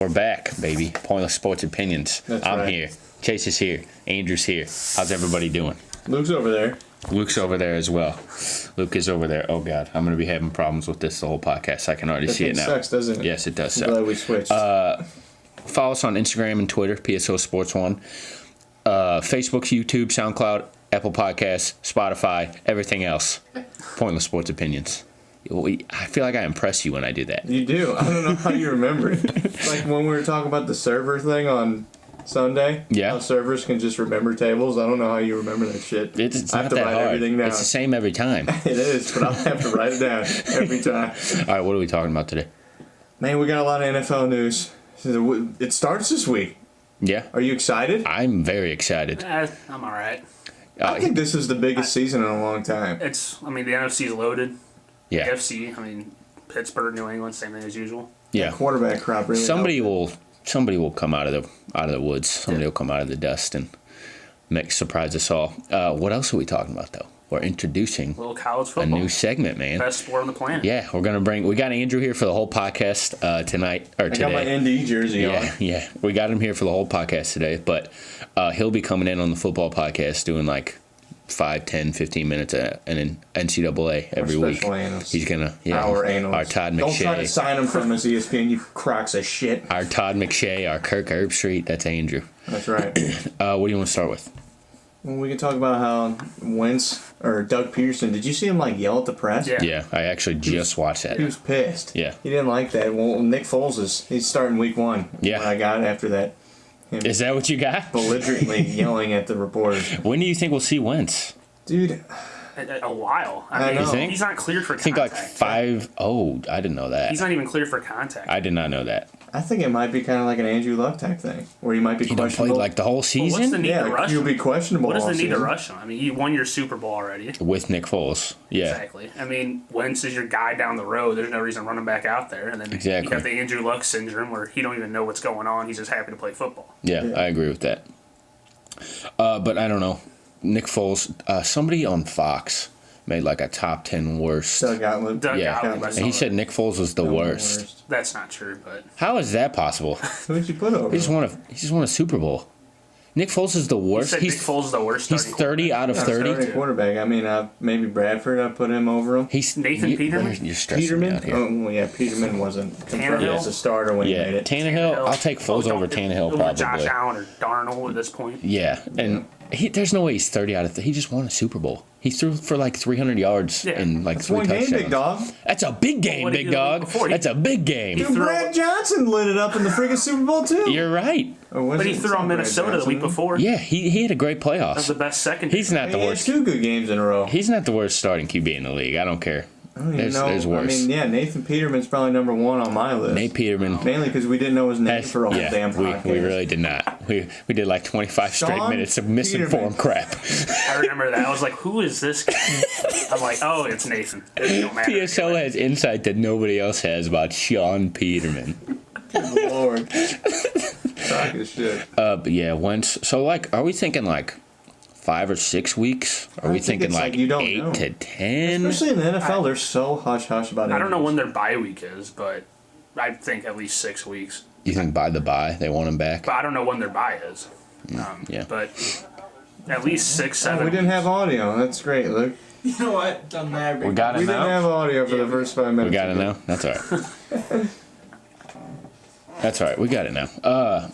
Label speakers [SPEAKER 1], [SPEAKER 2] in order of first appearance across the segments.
[SPEAKER 1] We're back, baby. Pointless Sports Opinions. I'm
[SPEAKER 2] right.
[SPEAKER 1] here. Chase is here. Andrew's here. How's everybody doing?
[SPEAKER 2] Luke's over there.
[SPEAKER 1] Luke's over there as well. Luke is over there. Oh, God. I'm going to be having problems with this the whole podcast. I can already see it now.
[SPEAKER 2] It sucks, doesn't it?
[SPEAKER 1] Yes, it does suck.
[SPEAKER 2] I'm glad we switched.
[SPEAKER 1] Follow us on Instagram and Twitter, PSO Sports 1. Facebook, YouTube, SoundCloud, Apple Podcasts, Spotify, everything else. Pointless Sports Opinions. I feel like I impress you when I do that.
[SPEAKER 2] You do. I don't know how you remember it. Like when we were talking about the server thing on Sunday.
[SPEAKER 1] Yeah.
[SPEAKER 2] How servers can just remember tables. I don't know how you remember that shit.
[SPEAKER 1] It's
[SPEAKER 2] I
[SPEAKER 1] not
[SPEAKER 2] have to
[SPEAKER 1] that
[SPEAKER 2] write
[SPEAKER 1] hard.
[SPEAKER 2] everything down.
[SPEAKER 1] It's the same every time.
[SPEAKER 2] It is, but I'll have to write it down every time.
[SPEAKER 1] All right, what are we talking about today?
[SPEAKER 2] Man, we got a lot of NFL news. It starts this week.
[SPEAKER 1] Yeah.
[SPEAKER 2] Are you excited?
[SPEAKER 1] I'm very excited.
[SPEAKER 3] I'm all right.
[SPEAKER 2] I think this is the biggest season in a long time.
[SPEAKER 3] The NFC's loaded.
[SPEAKER 1] Yeah.
[SPEAKER 3] AFC, Pittsburgh, New England, same thing as usual.
[SPEAKER 1] Yeah.
[SPEAKER 2] Quarterback crop really
[SPEAKER 1] Somebody
[SPEAKER 2] helped.
[SPEAKER 1] will come out of the woods. Somebody will come out of the dust and surprise us all. What else are we talking about though? We're introducing
[SPEAKER 3] A little college
[SPEAKER 1] a
[SPEAKER 3] football.
[SPEAKER 1] new segment, man.
[SPEAKER 3] Best sport on the planet.
[SPEAKER 1] Yeah, we got Andrew here for the whole podcast tonight or today.
[SPEAKER 2] I got my ND jersey on.
[SPEAKER 1] Yeah. We got him here for the whole podcast today, but he'll be coming in on the football podcast doing like 5, 10, 15 minutes and an NCAA every week.
[SPEAKER 2] Analyst.
[SPEAKER 1] He's gonna
[SPEAKER 2] Our analyst.
[SPEAKER 1] our Todd McShay.
[SPEAKER 2] Don't try to sign him from his ESPN, you crocks of shit.
[SPEAKER 1] Our Todd McShay, our Kirk Herbstreit. That's Andrew.
[SPEAKER 2] That's right.
[SPEAKER 1] What do you want to start with?
[SPEAKER 2] Well, we can talk about how Wentz or Doug Peterson. Did you see him yell at the press?
[SPEAKER 3] Yeah.
[SPEAKER 1] Yeah, I actually just watched that.
[SPEAKER 2] He was pissed.
[SPEAKER 1] Yeah.
[SPEAKER 2] He didn't like that. Well, Nick Foles he's starting week 1.
[SPEAKER 1] Yeah.
[SPEAKER 2] What I got after that. Him
[SPEAKER 1] Is that what you got?
[SPEAKER 2] belligerently yelling at the reporters.
[SPEAKER 1] When do you think we'll see Wentz?
[SPEAKER 2] Dude,
[SPEAKER 3] A while.
[SPEAKER 2] I know.
[SPEAKER 1] You think?
[SPEAKER 3] He's not cleared for
[SPEAKER 1] I think
[SPEAKER 3] contact.
[SPEAKER 1] like 5. Oh, I didn't know that.
[SPEAKER 3] He's not even cleared for contact.
[SPEAKER 1] I did not know that.
[SPEAKER 2] I think it might be kind of like an Andrew Luck type thing, where he might be
[SPEAKER 1] He done played
[SPEAKER 2] questionable.
[SPEAKER 1] like the whole
[SPEAKER 3] Well, what's the
[SPEAKER 1] season
[SPEAKER 3] need to rush
[SPEAKER 2] he'll
[SPEAKER 3] him?
[SPEAKER 2] be questionable.
[SPEAKER 3] What is
[SPEAKER 2] all
[SPEAKER 3] the need to
[SPEAKER 2] season.
[SPEAKER 3] rush him? You won your Super Bowl already.
[SPEAKER 1] with Nick Foles. Yeah.
[SPEAKER 3] Exactly. Wentz is your guy down the road. There's no reason to run him back out there. And then
[SPEAKER 1] Exactly.
[SPEAKER 3] you have the Andrew Luck syndrome where he don't even know what's going on. He's just happy to play football.
[SPEAKER 1] Yeah,
[SPEAKER 2] Yeah.
[SPEAKER 1] I agree with that. But I don't know. Nick Foles, somebody on Fox made like a top 10 worst.
[SPEAKER 2] Doug Gottlieb.
[SPEAKER 3] Doug
[SPEAKER 1] Yeah.
[SPEAKER 3] Gottlieb, I
[SPEAKER 1] And
[SPEAKER 3] saw
[SPEAKER 1] he
[SPEAKER 3] that.
[SPEAKER 1] said Nick Foles was the worst.
[SPEAKER 3] That's not true, but
[SPEAKER 1] How is that possible?
[SPEAKER 2] Who'd you put over?
[SPEAKER 1] He just won a Super Bowl. Nick Foles is the
[SPEAKER 3] he
[SPEAKER 1] worst.
[SPEAKER 3] said Nick Foles is the worst
[SPEAKER 1] He's
[SPEAKER 3] starting
[SPEAKER 1] 30 out of 30.
[SPEAKER 2] Starting quarterback. Maybe Bradford. I put him over him.
[SPEAKER 1] He's
[SPEAKER 3] Nathan Peterman?
[SPEAKER 1] You're stressing me out
[SPEAKER 2] Peterman.
[SPEAKER 1] here.
[SPEAKER 2] Oh well, yeah. Peterman wasn't confirmed
[SPEAKER 3] Tannehill?
[SPEAKER 2] as a starter when he
[SPEAKER 1] Yeah,
[SPEAKER 2] made it.
[SPEAKER 1] Tannehill. I'll take Foles over Tannehill
[SPEAKER 3] Over Josh
[SPEAKER 1] probably.
[SPEAKER 3] Allen or Darnold at this point.
[SPEAKER 1] Yeah, and there's no way he's 30 out of 30. He just won a Super Bowl. He threw for like 300 yards
[SPEAKER 3] Yeah.
[SPEAKER 1] and like
[SPEAKER 2] That's
[SPEAKER 1] 3
[SPEAKER 2] one
[SPEAKER 1] touchdowns.
[SPEAKER 2] game, big dog.
[SPEAKER 1] That's a big game,
[SPEAKER 3] What did he
[SPEAKER 1] big
[SPEAKER 3] do the week
[SPEAKER 1] dog.
[SPEAKER 3] before?
[SPEAKER 1] That's a big game.
[SPEAKER 2] Dude,
[SPEAKER 3] threw-
[SPEAKER 2] Brad Johnson lit it up in the freaking Super Bowl too.
[SPEAKER 1] You're right.
[SPEAKER 2] Or was
[SPEAKER 3] But he
[SPEAKER 2] it-
[SPEAKER 3] threw
[SPEAKER 2] it's
[SPEAKER 3] on
[SPEAKER 2] not Brad
[SPEAKER 3] Minnesota the
[SPEAKER 2] Johnson.
[SPEAKER 3] week before.
[SPEAKER 1] Yeah, he had a great
[SPEAKER 3] That was the
[SPEAKER 1] playoffs.
[SPEAKER 3] best second.
[SPEAKER 1] He's not the
[SPEAKER 2] He had
[SPEAKER 1] worst.
[SPEAKER 2] 2 good games in a row.
[SPEAKER 1] He's not the worst starting QB in the league. I don't care.
[SPEAKER 2] I don't even know.
[SPEAKER 1] There's worse.
[SPEAKER 2] Nathan Peterman's probably number 1 on my list.
[SPEAKER 1] Nate Peterman.
[SPEAKER 2] Mainly because we didn't know his name for a whole damn podcast.
[SPEAKER 1] we really did not. We did like 25 straight
[SPEAKER 2] Sean
[SPEAKER 1] minutes of misinformed crap.
[SPEAKER 3] I remember that. I was like, who is this guy? I'm like, oh, it's Nathan. It don't matter.
[SPEAKER 1] PSO has insight that nobody else has about Sean Peterman.
[SPEAKER 2] Good Lord. Talking shit.
[SPEAKER 1] But yeah, once. So are we thinking 5 or 6 weeks? Are we
[SPEAKER 2] think
[SPEAKER 1] thinking
[SPEAKER 2] it's you don't
[SPEAKER 1] 8
[SPEAKER 2] know.
[SPEAKER 1] to 10?
[SPEAKER 2] Especially in the NFL, they're so hush-hush about it.
[SPEAKER 3] I don't know when their bye week is, but I think at least 6 weeks.
[SPEAKER 1] You think by the bye they want him back?
[SPEAKER 3] But I don't know when their bye is.
[SPEAKER 1] Yeah.
[SPEAKER 3] But at least 6, 7
[SPEAKER 2] We didn't have audio. That's great, Luke.
[SPEAKER 4] You know what? Doesn't matter.
[SPEAKER 1] We got it
[SPEAKER 2] We didn't
[SPEAKER 1] now.
[SPEAKER 2] have audio for the first 5 minutes.
[SPEAKER 1] We got it now. That's all right. That's all right. We got it now.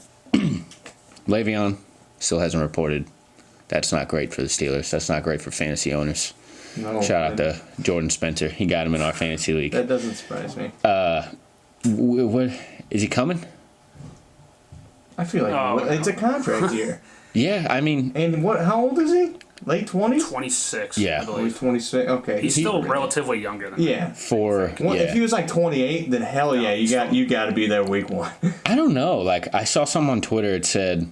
[SPEAKER 1] Le'Veon still hasn't reported. That's not great for the Steelers. That's not great for fantasy owners.
[SPEAKER 2] No,
[SPEAKER 1] Shout out to Jordan Spencer. He got him in our fantasy league.
[SPEAKER 2] That doesn't surprise me.
[SPEAKER 1] What is he coming?
[SPEAKER 2] I feel like
[SPEAKER 3] Oh,
[SPEAKER 2] it's a contract year.
[SPEAKER 1] Yeah, I mean,
[SPEAKER 2] And how old is he? Late 20s?
[SPEAKER 3] 26,
[SPEAKER 1] Yeah.
[SPEAKER 3] I
[SPEAKER 2] Oh, he's
[SPEAKER 3] believe.
[SPEAKER 2] 26. Okay.
[SPEAKER 3] He's still relatively younger than me.
[SPEAKER 2] Yeah.
[SPEAKER 1] for
[SPEAKER 2] Well,
[SPEAKER 1] yeah.
[SPEAKER 2] if he was 28, then hell yeah, you got to be there week 1.
[SPEAKER 1] I don't know. I saw some on Twitter. It said,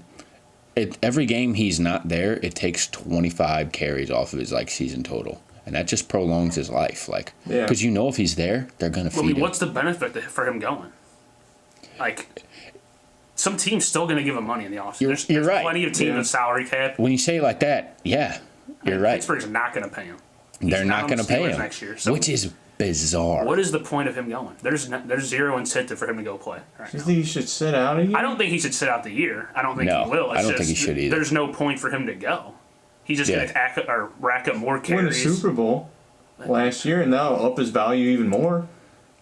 [SPEAKER 1] every game he's not there, it takes 25 carries off of his season total, and that just prolongs his life.
[SPEAKER 2] Yeah.
[SPEAKER 1] Because if he's there, they're gonna feed him.
[SPEAKER 3] What's the benefit for him going? Some team's still going to give him money in the offseason.
[SPEAKER 1] You're
[SPEAKER 3] There's
[SPEAKER 1] right.
[SPEAKER 3] plenty of teams with salary cap.
[SPEAKER 1] When you say it like that, yeah, you're right.
[SPEAKER 3] Pittsburgh's not going to pay him.
[SPEAKER 1] They're
[SPEAKER 3] He's
[SPEAKER 1] not
[SPEAKER 3] on
[SPEAKER 1] going to
[SPEAKER 3] the
[SPEAKER 1] pay
[SPEAKER 3] Steelers
[SPEAKER 1] him,
[SPEAKER 3] next year. So
[SPEAKER 1] which is bizarre.
[SPEAKER 3] What is the point of him going? There's zero incentive for him to go play. Right
[SPEAKER 2] Do you
[SPEAKER 3] now.
[SPEAKER 2] think he should sit out a year?
[SPEAKER 3] I don't think he should sit out the year. I don't think
[SPEAKER 1] No,
[SPEAKER 3] he will. It's
[SPEAKER 1] I don't think he
[SPEAKER 3] just,
[SPEAKER 1] should either.
[SPEAKER 3] There's no point for him to go. He's just
[SPEAKER 1] Yeah.
[SPEAKER 3] going to rack up more
[SPEAKER 2] Win a
[SPEAKER 3] carries.
[SPEAKER 2] Super Bowl last year, and that'll up his value even more.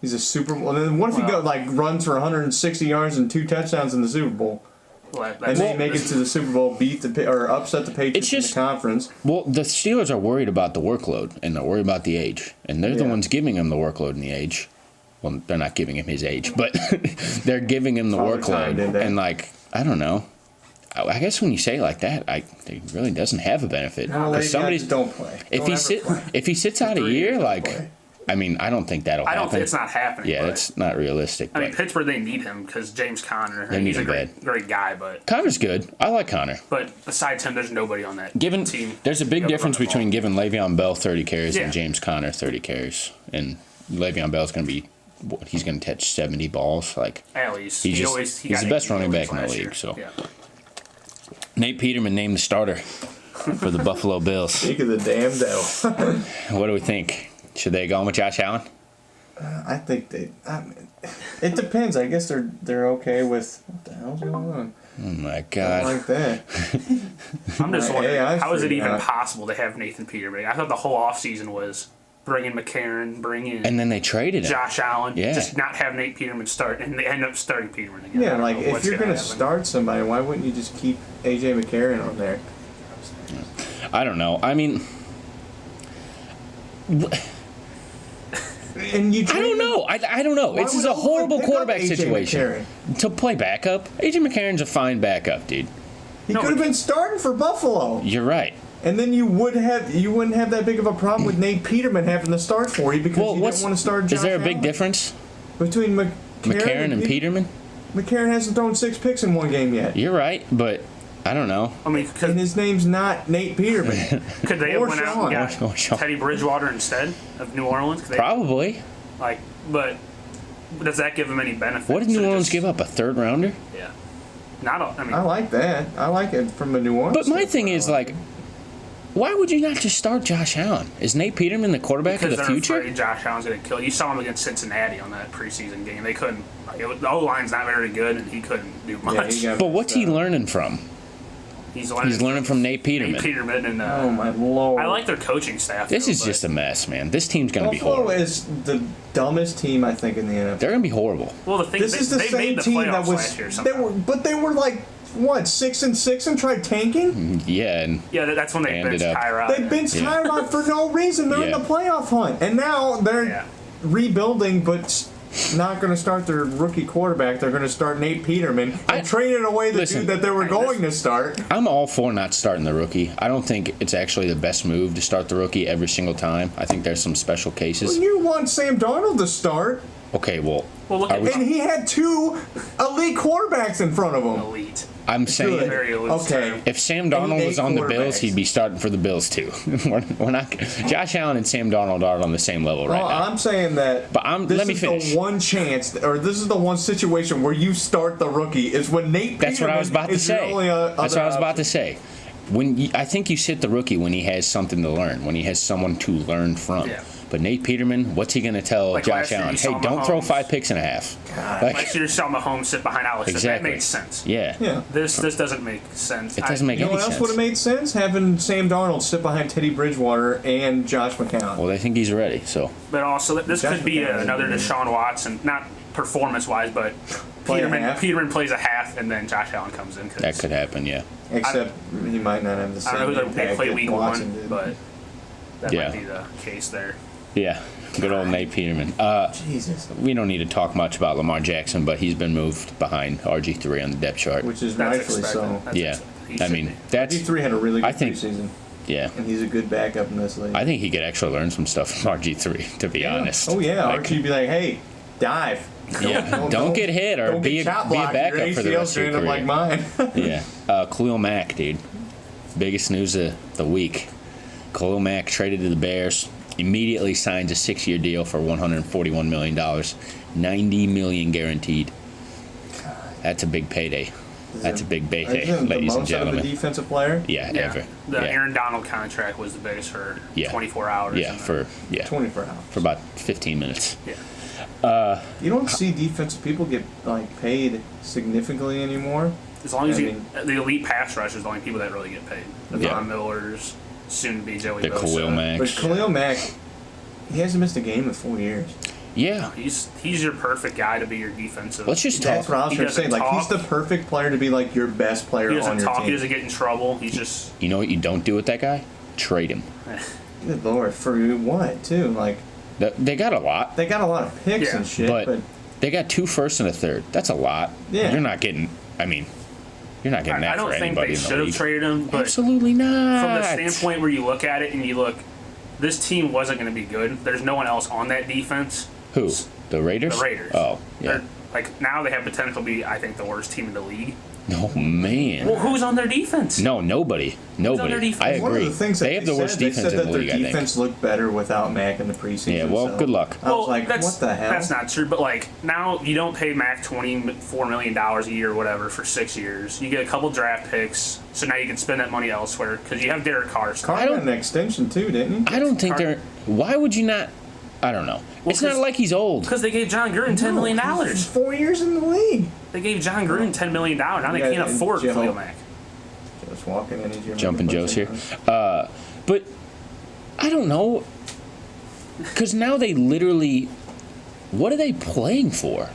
[SPEAKER 2] He's a Super Bowl. And then what if he runs for 160 yards and 2 touchdowns in the Super Bowl?
[SPEAKER 3] Well,
[SPEAKER 2] And then make it to the Super Bowl, upset the Patriots in the conference.
[SPEAKER 1] Well, the Steelers are worried about the workload, and they're worried about the age. And they're the ones giving him the workload and the age. Well, they're not giving him his age, but they're giving him the
[SPEAKER 2] Father Time
[SPEAKER 1] workload.
[SPEAKER 2] did that.
[SPEAKER 1] And, I don't know. I guess when you say it like that, it really doesn't have a benefit.
[SPEAKER 2] No,
[SPEAKER 1] Because
[SPEAKER 2] somebody's don't play.
[SPEAKER 1] if he sits out a
[SPEAKER 2] 3
[SPEAKER 1] year,
[SPEAKER 2] years, don't play.
[SPEAKER 1] I don't think that'll
[SPEAKER 3] I
[SPEAKER 1] happen.
[SPEAKER 3] don't think it's not happening.
[SPEAKER 1] Yeah,
[SPEAKER 3] but,
[SPEAKER 1] it's not realistic.
[SPEAKER 3] I mean,
[SPEAKER 1] But
[SPEAKER 3] Pittsburgh, they need him because James Conner.
[SPEAKER 1] They need
[SPEAKER 3] he's a
[SPEAKER 1] him
[SPEAKER 3] great guy, but
[SPEAKER 1] Connor's good. I like Connor.
[SPEAKER 3] besides him, there's nobody on that team.
[SPEAKER 1] There's a big difference between giving Le'Veon Bell 30 carries
[SPEAKER 3] Yeah.
[SPEAKER 1] and James Conner 30 carries. And Le'Veon Bell's going to be, he's going to catch 70 balls.
[SPEAKER 3] At least
[SPEAKER 1] He's
[SPEAKER 3] got
[SPEAKER 1] the best
[SPEAKER 3] 80
[SPEAKER 1] running back in the
[SPEAKER 3] last
[SPEAKER 1] league.
[SPEAKER 3] year.
[SPEAKER 1] So
[SPEAKER 3] Yeah.
[SPEAKER 1] Nate Peterman named the starter for the Buffalo Bills.
[SPEAKER 2] Speak of the damn devil.
[SPEAKER 1] What do we think? Should they go on with Josh Allen?
[SPEAKER 2] I think it depends. I guess they're okay with what the hell's going on.
[SPEAKER 1] Oh my
[SPEAKER 2] I don't
[SPEAKER 1] God!
[SPEAKER 2] like that.
[SPEAKER 3] I'm just
[SPEAKER 2] My
[SPEAKER 3] wondering,
[SPEAKER 2] AI's
[SPEAKER 3] how is it
[SPEAKER 2] freaking
[SPEAKER 3] even
[SPEAKER 2] out.
[SPEAKER 3] possible to have Nathan Peterman? I thought the whole offseason was bring in McCarron, bring in
[SPEAKER 1] And then they traded him.
[SPEAKER 3] Josh Allen,
[SPEAKER 1] Yeah.
[SPEAKER 3] just not have Nate Peterman start, and they end up starting Peterman again. I
[SPEAKER 2] Yeah,
[SPEAKER 3] don't
[SPEAKER 2] like
[SPEAKER 3] know
[SPEAKER 2] if
[SPEAKER 3] what's
[SPEAKER 2] you're gonna
[SPEAKER 3] happen.
[SPEAKER 2] start somebody, why wouldn't you just keep AJ McCarron on there?
[SPEAKER 1] I don't know. I mean,
[SPEAKER 2] And you
[SPEAKER 1] I don't know. I don't know.
[SPEAKER 2] Why
[SPEAKER 1] This
[SPEAKER 2] would
[SPEAKER 1] is a
[SPEAKER 2] anyone
[SPEAKER 1] horrible
[SPEAKER 2] pick up
[SPEAKER 1] quarterback
[SPEAKER 2] AJ
[SPEAKER 1] situation. To play backup, AJ McCarron's a fine backup, dude.
[SPEAKER 2] He
[SPEAKER 3] No,
[SPEAKER 2] could have
[SPEAKER 3] but-
[SPEAKER 2] been starting for Buffalo,
[SPEAKER 1] You're right.
[SPEAKER 2] and then you wouldn't have that big of a problem with Nate Peterman having to start for you because
[SPEAKER 1] Well,
[SPEAKER 2] you didn't want to start.
[SPEAKER 1] is there a big
[SPEAKER 2] Allen.
[SPEAKER 1] difference?
[SPEAKER 2] Between
[SPEAKER 1] McCarron and Peterman?
[SPEAKER 2] McCarron hasn't thrown 6 picks in one game yet,
[SPEAKER 1] You're right, but I don't know.
[SPEAKER 3] I mean,
[SPEAKER 2] and his name's not Nate Peterman.
[SPEAKER 3] could they have
[SPEAKER 2] Or
[SPEAKER 3] went out and
[SPEAKER 2] Sean.
[SPEAKER 1] Or Sean.
[SPEAKER 3] got Teddy Bridgewater instead of New Orleans? Could they,
[SPEAKER 1] Probably.
[SPEAKER 3] but does that give them any benefit?
[SPEAKER 1] What did New Orleans give up? A third rounder?
[SPEAKER 3] Yeah. Not a, I mean,
[SPEAKER 2] I like that. I like it from a New Orleans.
[SPEAKER 1] But my thing
[SPEAKER 2] standpoint.
[SPEAKER 1] is, why would you not just start Josh Allen? Is Nate Peterman the quarterback
[SPEAKER 3] because
[SPEAKER 1] of the
[SPEAKER 3] they're
[SPEAKER 1] future?
[SPEAKER 3] afraid Josh Allen's going to kill. You saw him against Cincinnati on that preseason game. They couldn't. The O-line's not very good, and he couldn't do much.
[SPEAKER 2] Yeah, he got
[SPEAKER 1] But what's he
[SPEAKER 2] messed up.
[SPEAKER 1] learning from?
[SPEAKER 3] He's
[SPEAKER 1] He's learning from Nate Peterman.
[SPEAKER 3] Nate Peterman, and
[SPEAKER 2] Oh my lord!
[SPEAKER 3] I like their coaching staff.
[SPEAKER 1] This
[SPEAKER 3] though,
[SPEAKER 1] is
[SPEAKER 3] but
[SPEAKER 1] just a mess, man. This team's going to be
[SPEAKER 2] Buffalo
[SPEAKER 1] horrible.
[SPEAKER 2] is the dumbest team I think in the NFL.
[SPEAKER 1] They're going to be horrible.
[SPEAKER 3] Well, the thing
[SPEAKER 2] This is the
[SPEAKER 3] they
[SPEAKER 2] same
[SPEAKER 3] made the
[SPEAKER 2] team
[SPEAKER 3] playoffs
[SPEAKER 2] that was.
[SPEAKER 3] last year.
[SPEAKER 2] They
[SPEAKER 3] Somehow.
[SPEAKER 2] were like what 6-6 and tried tanking.
[SPEAKER 1] Yeah, and
[SPEAKER 3] Yeah, that's when they
[SPEAKER 1] Ended
[SPEAKER 3] benched
[SPEAKER 1] up-
[SPEAKER 3] Tyrod.
[SPEAKER 2] They benched
[SPEAKER 1] Yeah.
[SPEAKER 2] Tyrod for no reason. They're in
[SPEAKER 1] Yeah.
[SPEAKER 2] the playoff hunt, and now they're
[SPEAKER 3] Yeah.
[SPEAKER 2] rebuilding, but not going to start their rookie quarterback. They're going to start Nate Peterman and traded away the
[SPEAKER 1] Listen,
[SPEAKER 2] dude that they were
[SPEAKER 3] I-
[SPEAKER 2] going to start.
[SPEAKER 1] I'm all for not starting the rookie. I don't think it's actually the best move to start the rookie every single time. I think there's some special cases.
[SPEAKER 2] You want Sam Darnold to start,
[SPEAKER 1] Okay, well,
[SPEAKER 3] Well, look
[SPEAKER 1] are
[SPEAKER 3] at
[SPEAKER 1] we-
[SPEAKER 2] and he had 2 elite quarterbacks in front of him.
[SPEAKER 3] elite.
[SPEAKER 1] I'm saying
[SPEAKER 2] Good.
[SPEAKER 3] Very elite.
[SPEAKER 2] Okay.
[SPEAKER 1] if Sam Darnold was on the Bills,
[SPEAKER 2] quarterbacks.
[SPEAKER 1] he'd be starting for the Bills too. we're not. Josh Allen and Sam Darnold are on the same level right
[SPEAKER 2] Well,
[SPEAKER 1] now.
[SPEAKER 2] I'm saying that.
[SPEAKER 1] But
[SPEAKER 2] this
[SPEAKER 1] let me
[SPEAKER 2] is
[SPEAKER 1] finish.
[SPEAKER 2] the one chance, or this is the one situation where you start the rookie is when Nate.
[SPEAKER 1] That's what I was about to
[SPEAKER 2] is your
[SPEAKER 1] say.
[SPEAKER 2] only,
[SPEAKER 1] That's what I was
[SPEAKER 2] other
[SPEAKER 1] about to say. I think you sit the rookie when he has something to learn, when he has someone to learn from.
[SPEAKER 3] Yeah.
[SPEAKER 1] But Nate Peterman, what's he going to tell
[SPEAKER 3] Like
[SPEAKER 1] Josh
[SPEAKER 3] last year,
[SPEAKER 1] Allen?
[SPEAKER 3] you saw
[SPEAKER 1] Hey, don't throw
[SPEAKER 3] Mahomes.
[SPEAKER 1] 5 picks and a half.
[SPEAKER 3] Last year, you saw Mahomes sit behind Alex.
[SPEAKER 1] Exactly.
[SPEAKER 3] That made sense.
[SPEAKER 1] Yeah.
[SPEAKER 2] options. Yeah.
[SPEAKER 3] This doesn't make sense.
[SPEAKER 1] It doesn't make
[SPEAKER 2] You know
[SPEAKER 1] any
[SPEAKER 2] what else
[SPEAKER 1] sense.
[SPEAKER 2] would have made sense? Having Sam Darnold sit behind Teddy Bridgewater and Josh McCown.
[SPEAKER 1] Well, they think he's ready, so.
[SPEAKER 3] But also, this
[SPEAKER 2] Josh
[SPEAKER 3] could be
[SPEAKER 2] McCown is
[SPEAKER 3] another
[SPEAKER 2] good.
[SPEAKER 3] Deshaun Watson, not performance-wise, but
[SPEAKER 2] Play a half.
[SPEAKER 3] Peterman plays a half, and then Josh Allen comes in. 'cause
[SPEAKER 1] That could happen, yeah.
[SPEAKER 2] Except he might not have the
[SPEAKER 3] I
[SPEAKER 2] same
[SPEAKER 3] don't know who they
[SPEAKER 2] impact
[SPEAKER 3] play
[SPEAKER 2] that
[SPEAKER 3] week
[SPEAKER 2] Watson
[SPEAKER 3] one,
[SPEAKER 2] did.
[SPEAKER 3] but that
[SPEAKER 1] Yeah.
[SPEAKER 3] might be the case there.
[SPEAKER 1] Yeah. Good old Nate Peterman.
[SPEAKER 2] Jesus.
[SPEAKER 1] We don't need to talk much about Lamar Jackson, but he's been moved behind RG3 on the depth chart.
[SPEAKER 2] Which is
[SPEAKER 3] That's
[SPEAKER 2] rightfully
[SPEAKER 3] expected.
[SPEAKER 2] so.
[SPEAKER 3] That's
[SPEAKER 1] Yeah.
[SPEAKER 3] expected. He
[SPEAKER 1] I
[SPEAKER 3] should
[SPEAKER 1] mean,
[SPEAKER 3] be.
[SPEAKER 1] that's.
[SPEAKER 2] RG3 had a really
[SPEAKER 1] I
[SPEAKER 2] good
[SPEAKER 1] think-
[SPEAKER 2] preseason,
[SPEAKER 1] Yeah.
[SPEAKER 2] and he's a good backup in this league.
[SPEAKER 1] I think he could actually learn some stuff from RG3, to be honest.
[SPEAKER 2] Oh yeah,
[SPEAKER 1] Like,
[SPEAKER 2] Archie'd be like, "Hey, dive."
[SPEAKER 1] Yeah, don't get hit or
[SPEAKER 2] Don't
[SPEAKER 1] be
[SPEAKER 2] get
[SPEAKER 1] a
[SPEAKER 2] chop
[SPEAKER 1] be a
[SPEAKER 2] blocked.
[SPEAKER 1] backup
[SPEAKER 2] Your
[SPEAKER 1] for the
[SPEAKER 2] ACL's
[SPEAKER 1] rest of your
[SPEAKER 2] gonna
[SPEAKER 1] career.
[SPEAKER 2] end up like mine.
[SPEAKER 1] Yeah. Khalil Mack, dude. Biggest news of the week. Khalil Mack traded to the Bears. Immediately signs a 6-year deal for $141 million. $90 million guaranteed. That's a big payday. That's a big
[SPEAKER 2] Isn't
[SPEAKER 1] bait,
[SPEAKER 2] the
[SPEAKER 1] ladies and
[SPEAKER 2] most out of a
[SPEAKER 1] gentlemen.
[SPEAKER 2] defensive player?
[SPEAKER 1] Yeah, ever.
[SPEAKER 3] The
[SPEAKER 1] Yeah.
[SPEAKER 3] Aaron Donald contract was the biggest for
[SPEAKER 1] Yeah.
[SPEAKER 3] 24 hours.
[SPEAKER 1] Yeah, for
[SPEAKER 2] 24 hours.
[SPEAKER 1] for about 15 minutes.
[SPEAKER 3] Yeah.
[SPEAKER 2] You don't see defensive people get like paid significantly anymore.
[SPEAKER 3] As long as
[SPEAKER 2] I
[SPEAKER 3] you,
[SPEAKER 2] mean-
[SPEAKER 3] the elite pass rushers are the only people that really get paid. The
[SPEAKER 1] Yeah.
[SPEAKER 3] Von Millers, soon to be Joey
[SPEAKER 1] The
[SPEAKER 3] Bosa.
[SPEAKER 1] Khalil Mack.
[SPEAKER 2] But Khalil Mack, he hasn't missed a game in 4 years.
[SPEAKER 1] Yeah.
[SPEAKER 3] He's your perfect guy to be your defensive.
[SPEAKER 1] Let's just
[SPEAKER 2] That's
[SPEAKER 1] talk.
[SPEAKER 2] what I was
[SPEAKER 3] He
[SPEAKER 2] trying to say.
[SPEAKER 3] doesn't
[SPEAKER 2] Like he's
[SPEAKER 3] talk.
[SPEAKER 2] the perfect player to be like your best player
[SPEAKER 3] He
[SPEAKER 2] on
[SPEAKER 3] doesn't
[SPEAKER 2] your
[SPEAKER 3] talk. He
[SPEAKER 2] team.
[SPEAKER 3] doesn't get in trouble. He's just.
[SPEAKER 1] You know what you don't do with that guy? Trade him.
[SPEAKER 2] Good lord, for what too? Like
[SPEAKER 1] They got a lot,
[SPEAKER 2] they got a lot of picks
[SPEAKER 3] Yeah.
[SPEAKER 2] and shit,
[SPEAKER 1] but
[SPEAKER 2] but
[SPEAKER 1] they got 2 firsts and a third. That's a lot.
[SPEAKER 2] Yeah.
[SPEAKER 1] You're not getting. I mean, you're not getting that
[SPEAKER 3] I don't
[SPEAKER 1] for
[SPEAKER 3] think
[SPEAKER 1] anybody
[SPEAKER 3] they
[SPEAKER 1] in the
[SPEAKER 3] should have
[SPEAKER 1] league.
[SPEAKER 3] traded him, but
[SPEAKER 1] Absolutely not.
[SPEAKER 3] from the standpoint where you look at it and you look, this team wasn't going to be good. There's no one else on that defense.
[SPEAKER 1] Who? The Raiders?
[SPEAKER 3] The Raiders.
[SPEAKER 1] Oh, yeah.
[SPEAKER 3] They're, like now they have potential to be, I think, the worst team in the league.
[SPEAKER 1] Oh man.
[SPEAKER 3] Well, who's on their defense?
[SPEAKER 1] No, nobody.
[SPEAKER 3] on their
[SPEAKER 1] Nobody.
[SPEAKER 3] defense?
[SPEAKER 1] I agree.
[SPEAKER 2] one of the things that
[SPEAKER 1] they have the worst defense
[SPEAKER 2] they said
[SPEAKER 1] in
[SPEAKER 2] that
[SPEAKER 1] the
[SPEAKER 2] their
[SPEAKER 1] league, I think.
[SPEAKER 2] defense looked better without Mack in the preseason.
[SPEAKER 1] Yeah, well,
[SPEAKER 2] so
[SPEAKER 1] good luck.
[SPEAKER 2] I was like,
[SPEAKER 3] that's,
[SPEAKER 2] what the hell?
[SPEAKER 3] That's not true. But like now, you don't pay Mac $24 million a year, or whatever, for 6 years. You get a couple draft picks, so now you can spend that money elsewhere because you have Derek Carr.
[SPEAKER 2] Carr
[SPEAKER 1] I
[SPEAKER 2] got
[SPEAKER 1] don't-
[SPEAKER 2] an extension too, didn't he?
[SPEAKER 1] I don't think
[SPEAKER 3] Carr-
[SPEAKER 1] they're. Why would you not? I don't know. It's not
[SPEAKER 3] 'cause-
[SPEAKER 1] like he's old.
[SPEAKER 3] Because they gave John Gruden $10 million.
[SPEAKER 2] He's 4 years in the league.
[SPEAKER 3] They gave John Gruden $10 million. Now they
[SPEAKER 2] Yeah,
[SPEAKER 3] can't
[SPEAKER 2] and
[SPEAKER 3] afford
[SPEAKER 2] Jim-
[SPEAKER 3] Khalil Mack.
[SPEAKER 2] Just walking in.
[SPEAKER 1] Jumping Joe's here. But I don't know. Because now they literally. What are they playing for?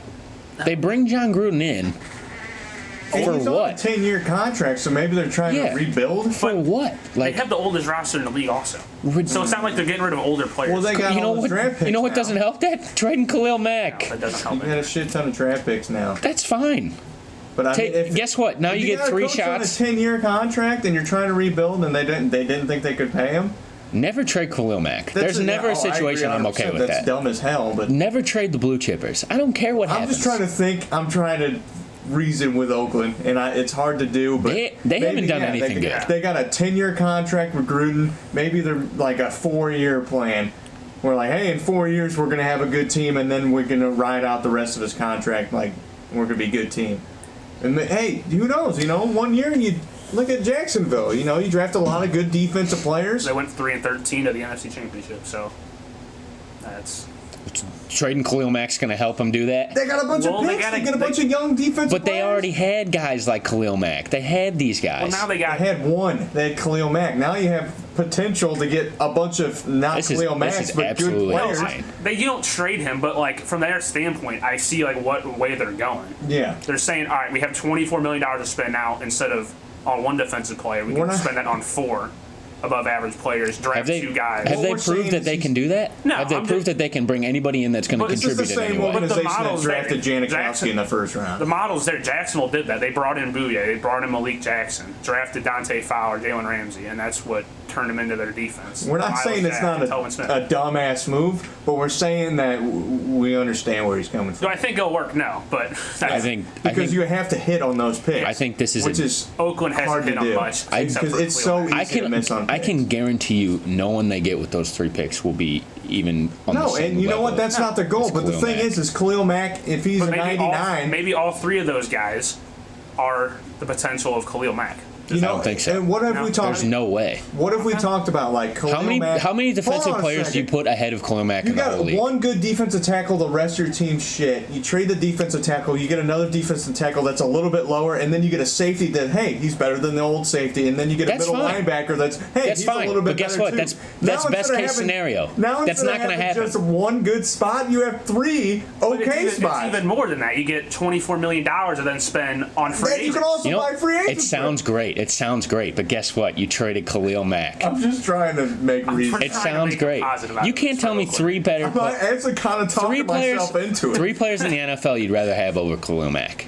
[SPEAKER 1] They bring John Gruden in. For
[SPEAKER 2] he's on a
[SPEAKER 1] what?
[SPEAKER 2] 10-year contract, so maybe they're trying
[SPEAKER 1] Yeah.
[SPEAKER 2] to rebuild.
[SPEAKER 1] For what?
[SPEAKER 3] They
[SPEAKER 1] Like,
[SPEAKER 3] have the oldest roster in the league also.
[SPEAKER 1] rid-
[SPEAKER 3] So it's not like they're getting rid of older players.
[SPEAKER 2] Well, they got
[SPEAKER 1] you know
[SPEAKER 2] all those
[SPEAKER 1] what?
[SPEAKER 2] draft picks
[SPEAKER 1] You know what
[SPEAKER 2] now.
[SPEAKER 1] doesn't help that? Trading Khalil Mack.
[SPEAKER 3] That doesn't
[SPEAKER 2] You
[SPEAKER 3] help
[SPEAKER 2] got a
[SPEAKER 3] it.
[SPEAKER 2] shit ton of draft picks now.
[SPEAKER 1] That's fine.
[SPEAKER 2] But I mean, if,
[SPEAKER 1] Guess what? Now
[SPEAKER 2] if
[SPEAKER 1] you get
[SPEAKER 2] got a
[SPEAKER 1] 3
[SPEAKER 2] coach
[SPEAKER 1] shots.
[SPEAKER 2] on a 10-year contract, and you're trying to rebuild, and they didn't think they could pay him.
[SPEAKER 1] Never trade Khalil Mack.
[SPEAKER 2] That's
[SPEAKER 1] There's never a
[SPEAKER 2] I agree
[SPEAKER 1] situation I'm okay
[SPEAKER 2] 100%.
[SPEAKER 1] with
[SPEAKER 2] That's
[SPEAKER 1] that.
[SPEAKER 2] dumb as hell. But
[SPEAKER 1] Never trade the blue chippers. I don't care what
[SPEAKER 2] I'm
[SPEAKER 1] happens.
[SPEAKER 2] just trying to think. I'm trying to reason with Oakland, and it's hard to do. But
[SPEAKER 1] They
[SPEAKER 2] maybe,
[SPEAKER 1] haven't done anything
[SPEAKER 2] they,
[SPEAKER 1] good.
[SPEAKER 2] They got a 10-year contract with Gruden. Maybe they're like a 4-year plan. We're like, hey, in 4 years we're gonna have a good team, and then we're gonna ride out the rest of his contract. Like we're gonna be a good team. And hey, who knows? 1 year you look at Jacksonville. You draft a lot of good defensive players.
[SPEAKER 3] They went 3-13 to the NFC Championship, so that's.
[SPEAKER 1] Trading Khalil Mack's going to help them do that.
[SPEAKER 2] They got a bunch
[SPEAKER 3] Well,
[SPEAKER 2] of
[SPEAKER 3] they
[SPEAKER 2] picks.
[SPEAKER 3] gotta-
[SPEAKER 2] They get a bunch of young defensive
[SPEAKER 1] But they
[SPEAKER 2] players.
[SPEAKER 1] already had guys like Khalil Mack. They had these guys.
[SPEAKER 3] Well, now they
[SPEAKER 2] They
[SPEAKER 3] got.
[SPEAKER 2] had one. They had Khalil Mack. Now you have potential to get a bunch of not
[SPEAKER 1] This is-
[SPEAKER 2] Khalil
[SPEAKER 1] this
[SPEAKER 2] Macks,
[SPEAKER 1] is
[SPEAKER 2] but good
[SPEAKER 1] absolutely
[SPEAKER 2] players.
[SPEAKER 1] insane.
[SPEAKER 3] You don't trade him, but like from their standpoint, I see like what way they're going.
[SPEAKER 2] Yeah.
[SPEAKER 3] They're saying, all right, we have $24 million to spend now instead of on one defensive player. We
[SPEAKER 2] We're
[SPEAKER 3] can
[SPEAKER 2] not-
[SPEAKER 3] spend that on 4 above average players. Draft
[SPEAKER 1] have they,
[SPEAKER 3] 2 guys.
[SPEAKER 1] have
[SPEAKER 2] What
[SPEAKER 1] they
[SPEAKER 2] we're saying
[SPEAKER 1] proved that
[SPEAKER 2] is
[SPEAKER 1] they
[SPEAKER 2] he's-
[SPEAKER 1] can do that?
[SPEAKER 3] No,
[SPEAKER 1] Have they
[SPEAKER 3] I'm
[SPEAKER 1] proved
[SPEAKER 3] just-
[SPEAKER 1] that they can bring anybody in that's going to
[SPEAKER 3] But it's
[SPEAKER 2] This is
[SPEAKER 1] contribute
[SPEAKER 2] the
[SPEAKER 1] in
[SPEAKER 2] same
[SPEAKER 1] any way?
[SPEAKER 2] organization that
[SPEAKER 3] models
[SPEAKER 2] drafted
[SPEAKER 3] that-
[SPEAKER 2] Janikowski
[SPEAKER 3] Jackson-
[SPEAKER 2] in the first round.
[SPEAKER 3] The models there, Jacksonville did that. They brought in Bouye, they brought in Malik Jackson, drafted Dante Fowler, Jalen Ramsey, and that's what turned them into their defense.
[SPEAKER 2] We're not
[SPEAKER 3] Miles
[SPEAKER 2] saying it's
[SPEAKER 3] Jack,
[SPEAKER 2] not
[SPEAKER 3] and Tobin Smith.
[SPEAKER 2] a dumbass move, but we're saying that we understand where he's coming
[SPEAKER 3] Do
[SPEAKER 2] from.
[SPEAKER 3] I think it'll work? No, but
[SPEAKER 1] I think
[SPEAKER 2] Because you have to hit on those picks.
[SPEAKER 1] I think this is
[SPEAKER 2] which
[SPEAKER 1] a-
[SPEAKER 2] is
[SPEAKER 3] Oakland hasn't
[SPEAKER 2] hard
[SPEAKER 3] hit
[SPEAKER 2] to
[SPEAKER 3] on
[SPEAKER 2] do.
[SPEAKER 3] much.
[SPEAKER 1] I-
[SPEAKER 3] except
[SPEAKER 2] because
[SPEAKER 3] for
[SPEAKER 2] it's
[SPEAKER 3] Khalil
[SPEAKER 2] so
[SPEAKER 3] Mack.
[SPEAKER 2] easy to miss on
[SPEAKER 1] I
[SPEAKER 2] picks.
[SPEAKER 1] can guarantee you, no one they get with those 3 picks will be even on the
[SPEAKER 2] No,
[SPEAKER 1] same
[SPEAKER 2] and you know what?
[SPEAKER 1] level
[SPEAKER 2] That's not the goal.
[SPEAKER 1] as
[SPEAKER 2] But the
[SPEAKER 1] Khalil
[SPEAKER 2] thing
[SPEAKER 1] Mack.
[SPEAKER 2] is Khalil Mack, if he's
[SPEAKER 3] But
[SPEAKER 2] a
[SPEAKER 3] maybe
[SPEAKER 2] 99,
[SPEAKER 3] maybe all 3 of those guys are the potential of Khalil Mack.
[SPEAKER 2] you know,
[SPEAKER 1] don't think so.
[SPEAKER 2] and what have
[SPEAKER 3] No.
[SPEAKER 2] we talked?
[SPEAKER 1] There's no way.
[SPEAKER 2] What have we talked about? Like Khalil
[SPEAKER 1] How many
[SPEAKER 2] Mack?
[SPEAKER 1] defensive
[SPEAKER 2] Hold on a
[SPEAKER 1] players do you
[SPEAKER 2] second.
[SPEAKER 1] put ahead of Khalil Mack
[SPEAKER 2] You
[SPEAKER 1] in the whole
[SPEAKER 2] got
[SPEAKER 1] league?
[SPEAKER 2] one good defensive tackle, the rest of your team's shit. You trade the defensive tackle, you get another defensive tackle that's a little bit lower, and then you get a safety that, hey, he's better than the old safety, and then you get
[SPEAKER 1] That's
[SPEAKER 2] a middle
[SPEAKER 1] fine.
[SPEAKER 2] linebacker that's, hey,
[SPEAKER 1] That's
[SPEAKER 2] he's
[SPEAKER 1] fine,
[SPEAKER 2] a little bit
[SPEAKER 1] but guess
[SPEAKER 2] better
[SPEAKER 1] what?
[SPEAKER 2] too.
[SPEAKER 1] That's
[SPEAKER 2] Now
[SPEAKER 1] best
[SPEAKER 2] instead of
[SPEAKER 1] case
[SPEAKER 2] having-
[SPEAKER 1] scenario.
[SPEAKER 2] Now
[SPEAKER 1] That's
[SPEAKER 2] instead
[SPEAKER 1] not
[SPEAKER 2] of
[SPEAKER 1] gonna
[SPEAKER 2] having
[SPEAKER 1] happen.
[SPEAKER 2] just one good spot, you have 3
[SPEAKER 3] But
[SPEAKER 2] okay
[SPEAKER 3] it's
[SPEAKER 2] spots.
[SPEAKER 3] even more than that. You get $24 million to then spend on free
[SPEAKER 2] Then you
[SPEAKER 3] agents.
[SPEAKER 2] can also
[SPEAKER 1] You know,
[SPEAKER 2] buy free
[SPEAKER 1] it
[SPEAKER 2] agents.
[SPEAKER 1] sounds great. It sounds great. But guess what? You traded Khalil Mack.
[SPEAKER 2] I'm just trying to make reasons.
[SPEAKER 1] It
[SPEAKER 3] trying to
[SPEAKER 1] sounds
[SPEAKER 3] make a
[SPEAKER 1] great.
[SPEAKER 3] positive out
[SPEAKER 1] You
[SPEAKER 3] of
[SPEAKER 1] can't
[SPEAKER 3] this
[SPEAKER 1] tell me
[SPEAKER 3] real quick.
[SPEAKER 1] 3 better.
[SPEAKER 2] I'm actually kind of
[SPEAKER 1] Three
[SPEAKER 2] talking
[SPEAKER 1] players.
[SPEAKER 2] myself into it.
[SPEAKER 1] 3 players in the NFL you'd rather have over Khalil Mack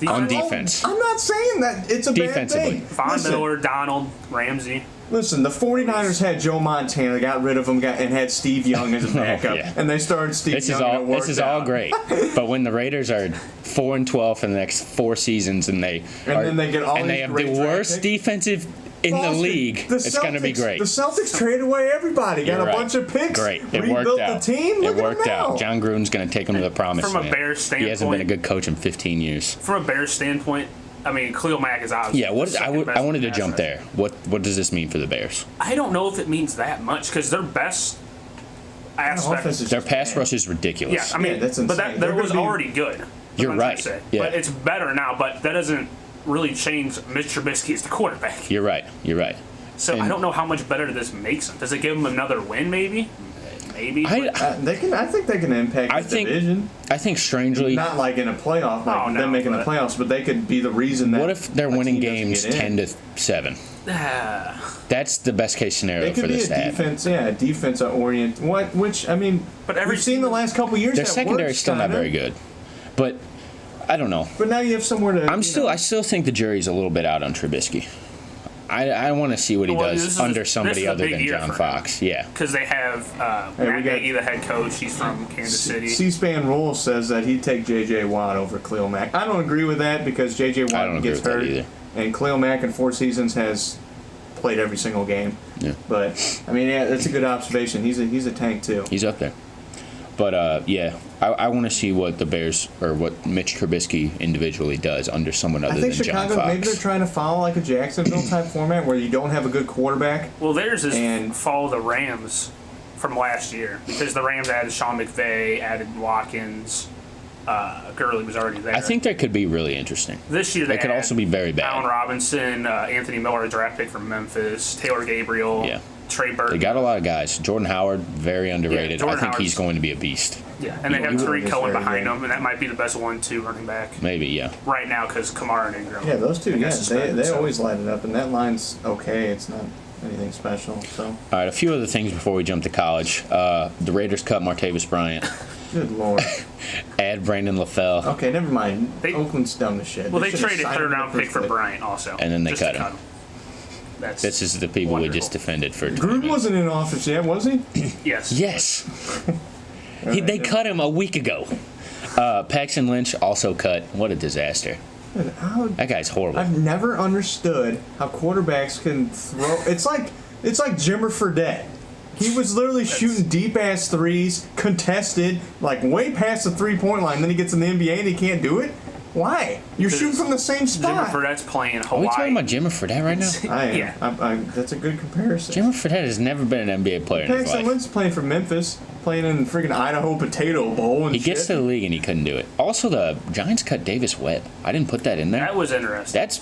[SPEAKER 1] on defense.
[SPEAKER 2] I'm not saying that it's a bad
[SPEAKER 1] Defensively.
[SPEAKER 2] thing.
[SPEAKER 3] Von
[SPEAKER 2] Listen,
[SPEAKER 3] Miller, Donald, Ramsey.
[SPEAKER 2] Listen, the 49ers had Joe Montana, got rid of him, and had Steve Young as a backup,
[SPEAKER 1] yeah.
[SPEAKER 2] and they started Steve
[SPEAKER 1] This is
[SPEAKER 2] Young.
[SPEAKER 1] all.
[SPEAKER 2] and it
[SPEAKER 1] This is
[SPEAKER 2] worked
[SPEAKER 1] all
[SPEAKER 2] out.
[SPEAKER 1] great. But when the Raiders are 4-12 for the next 4 seasons, and
[SPEAKER 2] then they get all
[SPEAKER 1] and they
[SPEAKER 2] these
[SPEAKER 1] have
[SPEAKER 2] great
[SPEAKER 1] the
[SPEAKER 2] draft
[SPEAKER 1] worst
[SPEAKER 2] picks.
[SPEAKER 1] defensive in the
[SPEAKER 2] Boston,
[SPEAKER 1] league,
[SPEAKER 2] the
[SPEAKER 1] it's going to be
[SPEAKER 2] Celtics-
[SPEAKER 1] great.
[SPEAKER 2] The Celtics traded away everybody, got
[SPEAKER 1] You're
[SPEAKER 2] a
[SPEAKER 1] right.
[SPEAKER 2] bunch of picks,
[SPEAKER 1] Great. It
[SPEAKER 2] rebuilt
[SPEAKER 1] worked out.
[SPEAKER 2] the team. Look
[SPEAKER 1] It worked
[SPEAKER 2] at them now.
[SPEAKER 1] out. John Gruden's going to take them to the promised
[SPEAKER 3] From a
[SPEAKER 1] land.
[SPEAKER 3] Bears
[SPEAKER 1] He hasn't been a
[SPEAKER 3] standpoint-
[SPEAKER 1] good coach in 15 years.
[SPEAKER 3] From a Bears standpoint, I mean, Khalil Mack is obviously.
[SPEAKER 1] Yeah, I wanted to jump there. What does this mean for the Bears?
[SPEAKER 3] I don't know if it means that much because their best aspect.
[SPEAKER 1] Their pass rush is ridiculous.
[SPEAKER 3] Yeah, I mean,
[SPEAKER 2] Yeah, that's
[SPEAKER 3] but
[SPEAKER 2] insane.
[SPEAKER 3] that was already good.
[SPEAKER 1] You're right. Yeah.
[SPEAKER 3] But it's better now. But that doesn't really change Mitch Trubisky as the quarterback.
[SPEAKER 1] You're right.
[SPEAKER 3] So I don't know how much better this makes them. Does it give them another win? Maybe.
[SPEAKER 2] I think they can impact the division.
[SPEAKER 1] I think strangely,
[SPEAKER 2] not like in a playoff, like them making the playoffs, but they could be the reason that.
[SPEAKER 1] What if they're winning games 10-7? That's the best case scenario for this to happen.
[SPEAKER 2] Defense orient. Which I mean, but we've seen the last couple years.
[SPEAKER 1] Their secondary is still not very good, but I don't know.
[SPEAKER 2] But now you have somewhere to.
[SPEAKER 1] I still think the jury's a little bit out on Trubisky. I want to see what he does under somebody other than John Fox. Yeah.
[SPEAKER 3] Because they have Matt Nagy, the head coach. He's from Kansas City.
[SPEAKER 2] C-SPAN Rules says that he'd take J.J. Watt over Khalil Mack. I don't agree with that because J.J. Watt gets hurt. And Khalil Mack in 4 seasons has played every single game.
[SPEAKER 1] Yeah.
[SPEAKER 2] But, I mean, that's a good observation. He's a tank, too.
[SPEAKER 1] He's up there. But, I want to see what the Bears or what Mitch Trubisky individually does under someone other than John Fox.
[SPEAKER 2] Maybe they're trying to follow like a Jacksonville type format where you don't have a good quarterback.
[SPEAKER 3] Well, theirs is follow the Rams from last year because the Rams added Sean McVay, added Watkins. Gurley was already there.
[SPEAKER 1] I think that could be really interesting.
[SPEAKER 3] This year
[SPEAKER 1] they could also be very bad.
[SPEAKER 3] Allen Robinson, Anthony Miller, a draft pick from Memphis, Taylor Gabriel.
[SPEAKER 1] Yeah.
[SPEAKER 3] Trey Burton.
[SPEAKER 1] They got a lot of guys. Jordan Howard, very underrated. I think he's going to be a beast.
[SPEAKER 3] Yeah, and they have Tariq Cohen behind him, and that might be the best 1-2 running back.
[SPEAKER 1] Maybe, yeah.
[SPEAKER 3] Right now, because Kamara and Ingram.
[SPEAKER 2] Yeah, those two, they always light it up, and that line's okay. It's not anything special. So.
[SPEAKER 1] All right, a few other things before we jump to college. The Raiders cut Martavis Bryant.
[SPEAKER 2] Good Lord.
[SPEAKER 1] Add Brandon LaFell.
[SPEAKER 2] Okay, never mind. Oakland's dumb as shit.
[SPEAKER 3] Well, they traded third-round pick for Bryant also.
[SPEAKER 1] And then they cut him. This is the people we just defended for.
[SPEAKER 2] Gruden wasn't in office yet, was he?
[SPEAKER 3] Yes.
[SPEAKER 1] Yes. They cut him a week ago. Paxton Lynch also cut. What a disaster. That guy's horrible.
[SPEAKER 2] I've never understood how quarterbacks can throw. It's like Jimmer Fredette. He was literally shooting deep-ass threes, contested, like way past the three-point line. Then he gets in the NBA and he can't do it? Why? You're shooting from the same spot.
[SPEAKER 3] Jimmer Fredette's playing Hawaii.
[SPEAKER 1] Are we talking about Jimmer Fredette right now?
[SPEAKER 2] I am.
[SPEAKER 3] Yeah.
[SPEAKER 2] That's a good comparison.
[SPEAKER 1] Jimmer Fredette has never been an NBA player in his life.
[SPEAKER 2] Paxton Lynch playing for Memphis, playing in freaking Idaho Potato Bowl and
[SPEAKER 1] He gets to the league and he couldn't do it. Also, the Giants cut Davis Webb. I didn't put that in there.
[SPEAKER 3] That was interesting.
[SPEAKER 1] That's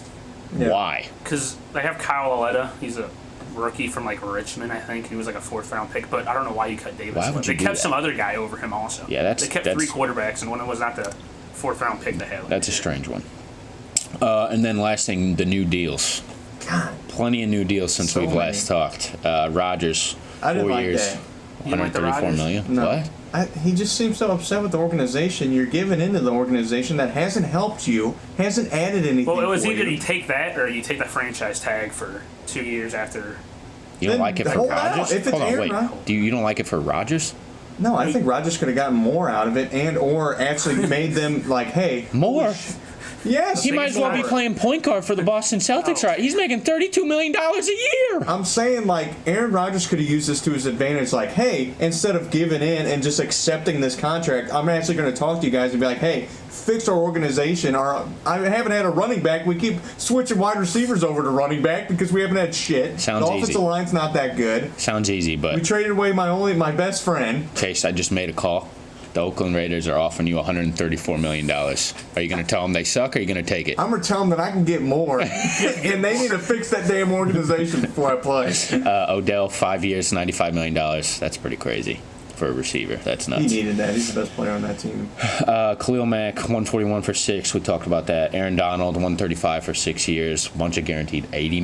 [SPEAKER 1] why.
[SPEAKER 3] Because they have Kyle Aletta. He's a rookie from like Richmond, I think. He was like a 4th-round pick, but I don't know why you cut Davis Webb. They kept some other guy over him also.
[SPEAKER 1] Yeah,
[SPEAKER 3] they kept 3 quarterbacks, and one was not the 4th-round pick they had.
[SPEAKER 1] That's a strange one. And then last thing, the new deals.
[SPEAKER 2] God.
[SPEAKER 1] Plenty of new deals since we've last talked. Rodgers, 4 years, $134 million.
[SPEAKER 2] No.
[SPEAKER 1] What?
[SPEAKER 2] He just seems so upset with the organization. You're giving into the organization that hasn't helped you, hasn't added anything.
[SPEAKER 3] Well, it was either you take that or you take the franchise tag for 2 years after.
[SPEAKER 1] You don't like it for Rodgers?
[SPEAKER 2] Hold on,
[SPEAKER 1] wait. You don't like it for Rodgers?
[SPEAKER 2] No, I think Rodgers could have gotten more out of it or actually made them like, hey.
[SPEAKER 1] More?
[SPEAKER 2] Yes.
[SPEAKER 1] He might as well be playing point guard for the Boston Celtics, right? He's making $32 million a year.
[SPEAKER 2] I'm saying, like, Aaron Rodgers could have used this to his advantage. Like, hey, instead of giving in and just accepting this contract, I'm actually going to talk to you guys and be like, hey, fix our organization. I haven't had a running back. We keep switching wide receivers over to running back because we haven't had shit.
[SPEAKER 1] Sounds
[SPEAKER 2] the
[SPEAKER 1] easy.
[SPEAKER 2] offensive line's not that good.
[SPEAKER 1] Sounds easy, but
[SPEAKER 2] we traded away my best friend.
[SPEAKER 1] Chase, I just made a call. The Oakland Raiders are offering you $134 million. Are you going to tell them they suck, or are you going to take it?
[SPEAKER 2] I'm going to tell them that I can get more, and they need to fix that damn organization before I play.
[SPEAKER 1] Odell, 5 years, $95 million. That's pretty crazy for a receiver. That's nuts.
[SPEAKER 2] He needed that. He's the best player on that team.
[SPEAKER 1] Khalil Mack, 141 for 6. We talked about that. Aaron Donald, 135 for 6 years. Bunch of guaranteed. 80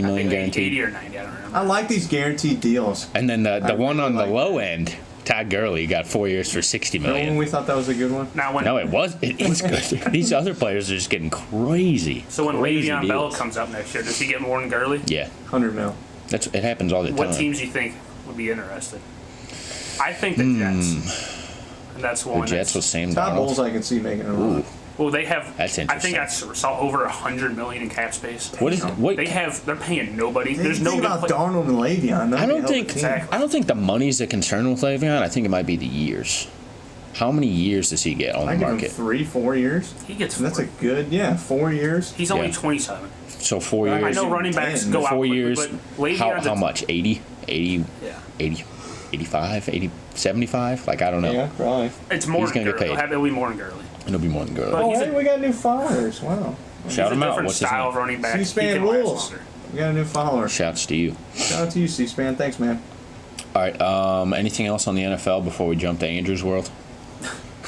[SPEAKER 1] million guaranteed.
[SPEAKER 3] 80 or 90, I don't remember.
[SPEAKER 2] I like these guaranteed deals.
[SPEAKER 1] And then the one on the low end, Todd Gurley, got 4 years for $60 million.
[SPEAKER 2] We thought that was a good one.
[SPEAKER 1] No, it was. It is good. These other players are just getting crazy.
[SPEAKER 3] So when
[SPEAKER 1] crazy
[SPEAKER 3] Le'Veon
[SPEAKER 1] deals.
[SPEAKER 3] Bell comes up next year, does he get more than Gurley?
[SPEAKER 1] Yeah.
[SPEAKER 2] 100 mil.
[SPEAKER 1] It happens all the time.
[SPEAKER 3] What teams do you think would be interested? I think the Jets. And that's one.
[SPEAKER 1] The Jets with Sam
[SPEAKER 2] Todd
[SPEAKER 1] Donald.
[SPEAKER 2] Bowles I can see making a run.
[SPEAKER 3] Well, they have.
[SPEAKER 1] That's interesting.
[SPEAKER 3] I think that's over $100 million in cap space.
[SPEAKER 1] What?
[SPEAKER 3] They're paying nobody. There's no
[SPEAKER 2] think
[SPEAKER 3] good
[SPEAKER 2] about Darnold and Le'Veon.
[SPEAKER 1] I don't think the money's a concern with Le'Veon. I think it might be the years. How many years does he get on
[SPEAKER 2] I
[SPEAKER 1] the
[SPEAKER 2] give him
[SPEAKER 1] market?
[SPEAKER 2] 3-4 years.
[SPEAKER 3] He gets
[SPEAKER 2] And that's a
[SPEAKER 3] 4.
[SPEAKER 2] good, 4 years.
[SPEAKER 3] He's only
[SPEAKER 1] Yeah.
[SPEAKER 3] 27.
[SPEAKER 1] So 4
[SPEAKER 2] I
[SPEAKER 1] years.
[SPEAKER 3] I know running backs
[SPEAKER 2] 10,
[SPEAKER 3] go out
[SPEAKER 1] 4
[SPEAKER 3] quickly,
[SPEAKER 1] years.
[SPEAKER 3] but Le'Veon's
[SPEAKER 1] How much? 80? 80?
[SPEAKER 3] Yeah.
[SPEAKER 1] 80? 85? 80? 75? Like, I don't know.
[SPEAKER 2] Yeah, probably.
[SPEAKER 3] It's more
[SPEAKER 1] He's
[SPEAKER 3] than
[SPEAKER 1] gonna get
[SPEAKER 3] Gurley.
[SPEAKER 1] paid.
[SPEAKER 3] It'll be more than Gurley.
[SPEAKER 1] It'll be more than Gurley.
[SPEAKER 3] But
[SPEAKER 2] Oh,
[SPEAKER 3] he's
[SPEAKER 2] hey,
[SPEAKER 3] a-
[SPEAKER 2] we got new followers. Wow.
[SPEAKER 1] Shout
[SPEAKER 3] He's
[SPEAKER 1] him
[SPEAKER 3] a
[SPEAKER 1] out.
[SPEAKER 3] different
[SPEAKER 1] What's his
[SPEAKER 3] style
[SPEAKER 1] name?
[SPEAKER 3] of running back. He
[SPEAKER 2] C-SPAN
[SPEAKER 3] can last
[SPEAKER 2] rules.
[SPEAKER 3] longer.
[SPEAKER 2] We got a new follower.
[SPEAKER 1] Shouts to you.
[SPEAKER 2] Shout out to you, C-SPAN. Thanks, man.
[SPEAKER 1] All right. Anything else on the NFL before we jump to Andrew's world?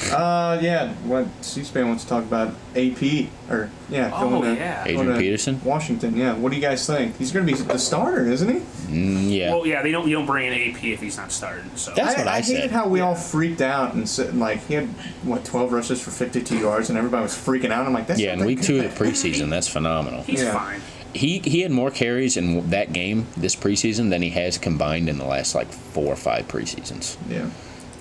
[SPEAKER 2] Yeah. What C-SPAN wants to talk about? AP or
[SPEAKER 3] Oh,
[SPEAKER 2] going to
[SPEAKER 3] yeah.
[SPEAKER 1] Adrian
[SPEAKER 2] going to
[SPEAKER 1] Peterson?
[SPEAKER 2] Washington. Yeah. What do you guys think? He's going to be the starter, isn't he?
[SPEAKER 1] Yeah.
[SPEAKER 3] Well, yeah, you don't bring in AP if he's not starting. So
[SPEAKER 1] That's what I
[SPEAKER 2] hated
[SPEAKER 1] said.
[SPEAKER 2] how we all freaked out and said, like, he had 12 rushes for 52 yards, and everybody was freaking out. I'm like, that's
[SPEAKER 1] Yeah,
[SPEAKER 2] not
[SPEAKER 1] in week
[SPEAKER 2] that
[SPEAKER 1] 2
[SPEAKER 2] good.
[SPEAKER 1] of the preseason, that's phenomenal.
[SPEAKER 3] he's
[SPEAKER 2] Yeah.
[SPEAKER 3] fine.
[SPEAKER 1] He had more carries in that game this preseason than he has combined in the last like 4 or 5 preseasons.
[SPEAKER 2] Yeah.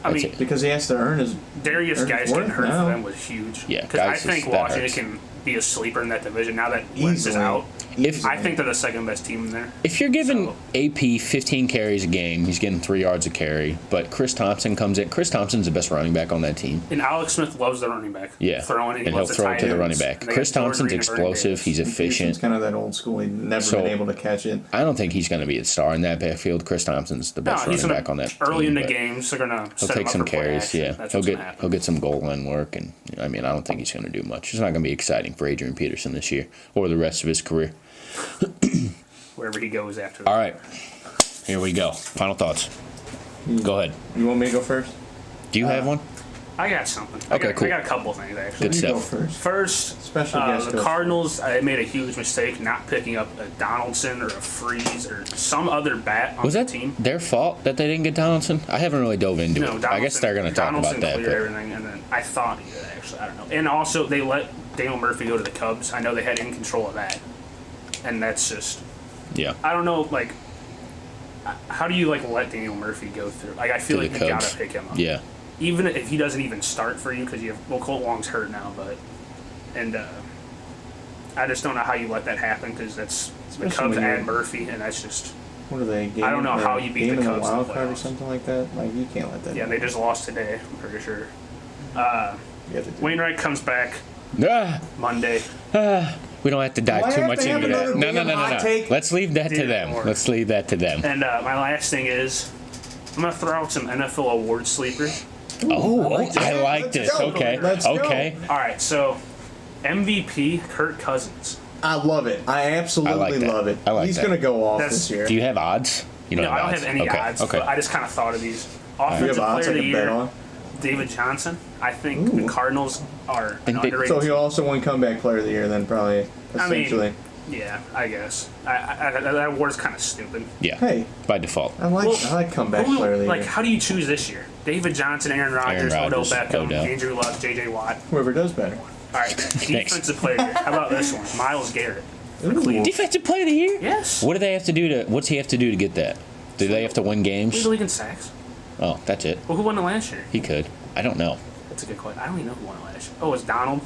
[SPEAKER 3] I
[SPEAKER 1] That's
[SPEAKER 3] mean,
[SPEAKER 1] it.
[SPEAKER 2] Because he has to earn his.
[SPEAKER 3] Darius
[SPEAKER 2] Earns
[SPEAKER 3] Geis
[SPEAKER 2] worth
[SPEAKER 3] getting hurt
[SPEAKER 2] now.
[SPEAKER 3] for them was huge.
[SPEAKER 1] Yeah,
[SPEAKER 3] because I
[SPEAKER 1] Geis
[SPEAKER 3] think
[SPEAKER 1] that
[SPEAKER 3] Washington
[SPEAKER 1] hurts.
[SPEAKER 3] can be a sleeper in that division now that Wentz is
[SPEAKER 2] Easily.
[SPEAKER 3] out.
[SPEAKER 1] If
[SPEAKER 3] I think they're the second best team in there.
[SPEAKER 1] if you're giving
[SPEAKER 3] So-
[SPEAKER 1] AP 15 carries a game, he's getting 3 yards a carry. But Chris Thompson comes in. Chris Thompson's the best running back on that team.
[SPEAKER 3] And Alex Smith loves the running back.
[SPEAKER 1] Yeah,
[SPEAKER 3] Throwing it,
[SPEAKER 1] and he'll
[SPEAKER 3] loves
[SPEAKER 1] throw it to the
[SPEAKER 3] tight
[SPEAKER 1] running
[SPEAKER 3] ends.
[SPEAKER 1] back.
[SPEAKER 3] And they
[SPEAKER 1] Chris
[SPEAKER 3] got Jordan
[SPEAKER 1] Thompson's
[SPEAKER 3] Reed and Vernon
[SPEAKER 1] explosive.
[SPEAKER 3] Davis.
[SPEAKER 1] He's
[SPEAKER 2] Peterson's
[SPEAKER 1] efficient.
[SPEAKER 2] kind of that old school. He's never
[SPEAKER 1] So-
[SPEAKER 2] been able to catch it.
[SPEAKER 1] I don't think he's going to be a star in that backfield. Chris Thompson's the best
[SPEAKER 3] No, he's
[SPEAKER 1] running
[SPEAKER 3] gonna,
[SPEAKER 1] back on that
[SPEAKER 3] early
[SPEAKER 1] team,
[SPEAKER 3] in the
[SPEAKER 1] but
[SPEAKER 3] games, they're gonna
[SPEAKER 1] He'll
[SPEAKER 3] set
[SPEAKER 1] take
[SPEAKER 3] him up
[SPEAKER 1] some
[SPEAKER 3] for play
[SPEAKER 1] carries.
[SPEAKER 3] action.
[SPEAKER 1] Yeah,
[SPEAKER 3] That's
[SPEAKER 1] he'll
[SPEAKER 3] what's
[SPEAKER 1] get
[SPEAKER 3] gonna happen.
[SPEAKER 1] he'll get some goal line work, and I mean I don't think he's going to do much. It's not going to be exciting for Adrian Peterson this year or the rest of his career.
[SPEAKER 3] wherever he goes after.
[SPEAKER 1] All right, here we go. Final thoughts. Go ahead.
[SPEAKER 2] You want me to go first?
[SPEAKER 1] Do you have one?
[SPEAKER 3] I got something.
[SPEAKER 1] Okay, cool.
[SPEAKER 3] I got a couple things actually.
[SPEAKER 1] Good
[SPEAKER 2] You go
[SPEAKER 1] stuff.
[SPEAKER 2] first.
[SPEAKER 3] First,
[SPEAKER 2] Special guest
[SPEAKER 3] the
[SPEAKER 2] goes
[SPEAKER 3] Cardinals made a huge mistake not picking up a Donaldson or a Freeze or some other bat on
[SPEAKER 1] Was
[SPEAKER 3] the
[SPEAKER 1] that
[SPEAKER 3] team.
[SPEAKER 1] their fault that they didn't get Donaldson? I haven't really dove into
[SPEAKER 3] No,
[SPEAKER 1] it.
[SPEAKER 3] Donaldson,
[SPEAKER 1] I guess they're going to talk
[SPEAKER 3] Donaldson
[SPEAKER 1] about that.
[SPEAKER 3] cleared
[SPEAKER 1] But
[SPEAKER 3] everything, and then I thought he did actually. I don't know. And also, they let Daniel Murphy go to the Cubs. I know they had in control of that, and that's just
[SPEAKER 1] yeah,
[SPEAKER 3] I don't know. Like, how do you like let Daniel Murphy go through? Like, I feel
[SPEAKER 1] To
[SPEAKER 3] like
[SPEAKER 1] the
[SPEAKER 3] you
[SPEAKER 1] Cubs.
[SPEAKER 3] gotta pick him up.
[SPEAKER 1] yeah.
[SPEAKER 3] Even if he doesn't even start for you because you have Colt Long's hurt now, but I just don't know how you let that happen because that's the
[SPEAKER 2] Especially
[SPEAKER 3] Cubs
[SPEAKER 2] when
[SPEAKER 3] and
[SPEAKER 2] you're-
[SPEAKER 3] Murphy, and that's just
[SPEAKER 2] What are they? Game
[SPEAKER 3] I don't know how you beat
[SPEAKER 2] game
[SPEAKER 3] the
[SPEAKER 2] in
[SPEAKER 3] Cubs in the
[SPEAKER 2] wild card or
[SPEAKER 3] playoffs.
[SPEAKER 2] something like that. Like you can't let that.
[SPEAKER 3] yeah. They just lost today. I'm pretty sure.
[SPEAKER 2] You have to do.
[SPEAKER 3] Wainwright comes back
[SPEAKER 1] Ah,
[SPEAKER 3] Monday.
[SPEAKER 1] we don't have to dive
[SPEAKER 2] Do I
[SPEAKER 1] too
[SPEAKER 2] have
[SPEAKER 1] much
[SPEAKER 2] to have
[SPEAKER 1] into that.
[SPEAKER 2] another
[SPEAKER 1] No, no,
[SPEAKER 2] damn
[SPEAKER 1] no, no,
[SPEAKER 2] hot
[SPEAKER 1] no.
[SPEAKER 2] take?
[SPEAKER 1] Let's leave that to
[SPEAKER 3] Dude,
[SPEAKER 1] them.
[SPEAKER 3] or-
[SPEAKER 1] Let's leave that to them.
[SPEAKER 3] And my last thing is, I'm gonna throw out some NFL award sleepers.
[SPEAKER 1] Oh,
[SPEAKER 2] like
[SPEAKER 1] I
[SPEAKER 2] that.
[SPEAKER 1] like
[SPEAKER 2] Let's
[SPEAKER 1] this.
[SPEAKER 2] go.
[SPEAKER 1] Okay,
[SPEAKER 2] Let's go.
[SPEAKER 1] okay.
[SPEAKER 3] All right, so MVP Kirk Cousins.
[SPEAKER 2] I love it. I absolutely
[SPEAKER 1] I like that.
[SPEAKER 2] love it.
[SPEAKER 1] I like
[SPEAKER 2] He's
[SPEAKER 1] that.
[SPEAKER 2] gonna go off
[SPEAKER 3] That's-
[SPEAKER 2] this year.
[SPEAKER 1] Do you have odds? You
[SPEAKER 3] No, I don't have any
[SPEAKER 1] okay.
[SPEAKER 3] odds,
[SPEAKER 1] Okay.
[SPEAKER 3] but I just kind of thought of these.
[SPEAKER 2] Do you have
[SPEAKER 3] Offensive
[SPEAKER 2] odds
[SPEAKER 3] Player
[SPEAKER 2] I
[SPEAKER 3] of the
[SPEAKER 2] can bet
[SPEAKER 3] Year,
[SPEAKER 2] on?
[SPEAKER 3] David Johnson. I think the
[SPEAKER 2] Ooh.
[SPEAKER 3] Cardinals are an
[SPEAKER 1] And they-
[SPEAKER 3] underrated.
[SPEAKER 2] So
[SPEAKER 3] team.
[SPEAKER 2] he'll also win comeback player of the year then probably
[SPEAKER 3] I mean,
[SPEAKER 2] essentially.
[SPEAKER 3] Yeah, I guess. That award's kind of stupid.
[SPEAKER 1] Yeah.
[SPEAKER 2] Hey,
[SPEAKER 1] By default.
[SPEAKER 2] I like comeback
[SPEAKER 3] Who-
[SPEAKER 2] player of the
[SPEAKER 3] like,
[SPEAKER 2] year.
[SPEAKER 3] how do you choose this year? David Johnson, Aaron Rodgers, Odell
[SPEAKER 1] Rodgers,
[SPEAKER 3] Beckham,
[SPEAKER 1] Odell.
[SPEAKER 3] Andrew Luck, J.J. Watt.
[SPEAKER 2] Whoever does better.
[SPEAKER 3] All right, defensive player. of the year. How about this one? Myles Garrett. for
[SPEAKER 2] Ooh.
[SPEAKER 3] Cleveland.
[SPEAKER 1] Defensive player of the year?
[SPEAKER 3] Yes.
[SPEAKER 1] What do they have to do to? What's he have to do to get that? Do they have to win
[SPEAKER 3] Lead
[SPEAKER 1] games?
[SPEAKER 3] the league in sacks.
[SPEAKER 1] Oh, that's it.
[SPEAKER 3] Well, who won it last year?
[SPEAKER 1] He could. I don't know.
[SPEAKER 3] That's a good question. I don't even know who won it last year. Oh, it was Donald?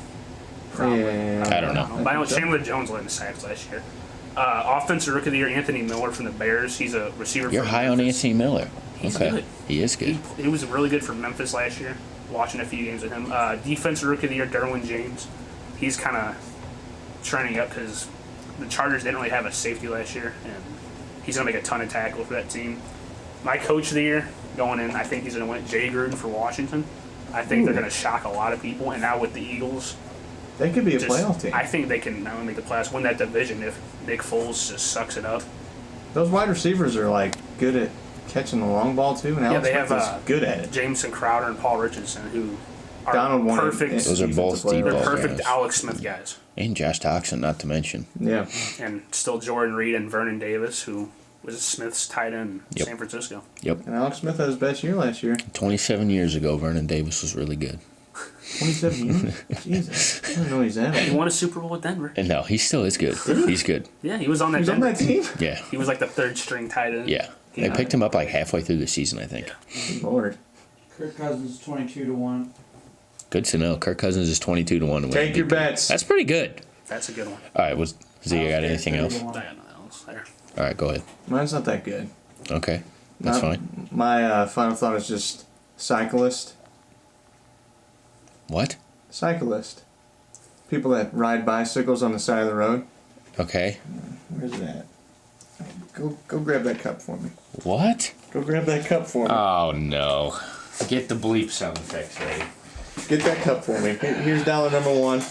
[SPEAKER 2] Yeah.
[SPEAKER 1] I don't know.
[SPEAKER 3] But I know Chandler Jones led in sacks last year. Offensive Rookie of the Year, Anthony Miller from the Bears. He's a receiver.
[SPEAKER 1] You're
[SPEAKER 3] from
[SPEAKER 1] high on
[SPEAKER 3] Memphis.
[SPEAKER 1] Anthony Miller.
[SPEAKER 3] He's
[SPEAKER 1] Okay.
[SPEAKER 3] good.
[SPEAKER 1] He is good.
[SPEAKER 3] He was really good for Memphis last year. Watching a few games with him. Defensive Rookie of the Year, Derwin James. He's kind of trending up because the Chargers didn't really have a safety last year, and he's gonna make a ton of tackles for that team. My Coach of the Year going in, I think he's gonna win. Jay Gruden for Washington. I think they're gonna shock a lot of people, and now with the Eagles,
[SPEAKER 2] They could be a
[SPEAKER 3] just-
[SPEAKER 2] playoff team.
[SPEAKER 3] I think they can not only make the playoffs, win that division if Nick Foles just sucks it up.
[SPEAKER 2] Those wide receivers are like good at catching the long ball too, and Alex
[SPEAKER 3] they
[SPEAKER 2] Smith
[SPEAKER 3] have,
[SPEAKER 2] is good at it.
[SPEAKER 3] Jameson Crowder and Paul Richardson, who are
[SPEAKER 2] Donald won it.
[SPEAKER 3] perfect.
[SPEAKER 1] Those are both
[SPEAKER 2] Defensive player.
[SPEAKER 1] deep
[SPEAKER 3] They're
[SPEAKER 1] ball
[SPEAKER 3] perfect
[SPEAKER 1] guys.
[SPEAKER 3] Alex Smith guys.
[SPEAKER 1] And Josh Toxin, not to mention.
[SPEAKER 2] Yeah.
[SPEAKER 3] And still Jordan Reed and Vernon Davis, who was Smith's tight end in
[SPEAKER 1] Yep.
[SPEAKER 3] San Francisco.
[SPEAKER 1] Yep.
[SPEAKER 2] And Alex Smith had his best year last year.
[SPEAKER 1] 27 years ago, Vernon Davis was really good.
[SPEAKER 2] 27 years? Jesus. I don't know he's at.
[SPEAKER 3] He
[SPEAKER 2] He
[SPEAKER 3] won a Super Bowl with Denver.
[SPEAKER 1] And no, he still is good. He's good.
[SPEAKER 3] Yeah, he was on that
[SPEAKER 2] was on
[SPEAKER 3] Denver
[SPEAKER 2] that team?
[SPEAKER 1] Yeah.
[SPEAKER 3] He was like the third string tight end.
[SPEAKER 1] Yeah. They
[SPEAKER 3] Yeah.
[SPEAKER 1] picked him up like halfway through the season, I think.
[SPEAKER 2] Lord.
[SPEAKER 4] Kirk Cousins 22-1.
[SPEAKER 1] Good to know. Kirk Cousins is 22 to 1 to win.
[SPEAKER 2] Take your
[SPEAKER 1] MVP.
[SPEAKER 2] bets.
[SPEAKER 1] That's pretty good.
[SPEAKER 3] That's a good one.
[SPEAKER 1] All right, was Zia got anything else?
[SPEAKER 3] I got nothing else there.
[SPEAKER 1] All right, go ahead.
[SPEAKER 2] Mine's not that good.
[SPEAKER 1] Okay. That's
[SPEAKER 2] Not-
[SPEAKER 1] fine.
[SPEAKER 2] My final thought is just cyclist.
[SPEAKER 1] What?
[SPEAKER 2] Cyclist. People that ride bicycles on the side of the road.
[SPEAKER 1] Okay.
[SPEAKER 2] Where's it at? Go grab that cup for me.
[SPEAKER 1] What?
[SPEAKER 2] Go grab that cup for me.
[SPEAKER 1] Oh, no. Get the bleep sound effects ready.
[SPEAKER 2] Get that cup for me. Here's dollar number one.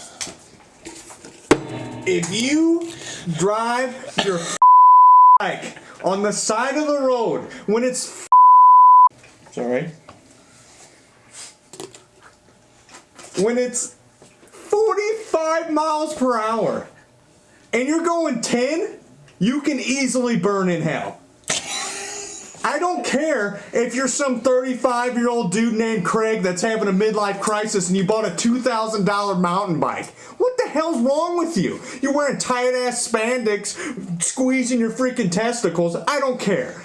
[SPEAKER 2] If you drive your bike on the side of the road when it's sorry, when it's 45 miles per hour and you're going 10, you can easily burn in hell. I don't care if you're some 35-year-old dude named Craig that's having a midlife crisis and you bought a $2,000 mountain bike. What the hell's wrong with you? You're wearing tight-ass spandex, squeezing your freaking testicles. I don't care.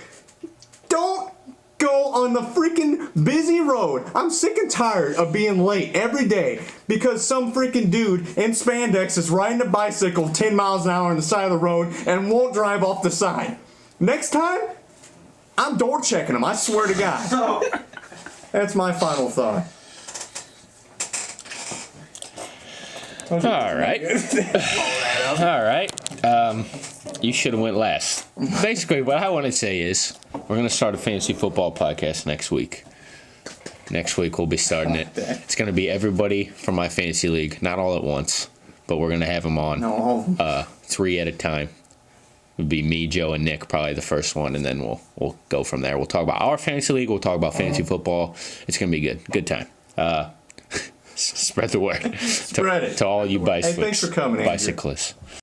[SPEAKER 2] Don't go on the freaking busy road. I'm sick and tired of being late every day because some freaking dude in spandex is riding a bicycle 10 miles an hour on the side of the road and won't drive off the side. Next time, I'm door checking him, I swear to God. That's my final thought.
[SPEAKER 1] All right. All right. You should have went last. Basically, what I want to say is we're going to start a fantasy football podcast next week. Next week we'll be starting it. It's going to be everybody from my fantasy league, not all at once, but we're going to have them on 3 at a time. It would be me, Joe, and Nick, probably the first one, and then we'll go from there. We'll talk about our fantasy league. We'll talk about fantasy football. It's going to be good. Good time. Spread the word.
[SPEAKER 2] Spread it.
[SPEAKER 1] To all you
[SPEAKER 2] Hey, thanks for coming, Andrew.
[SPEAKER 1] bicyclists.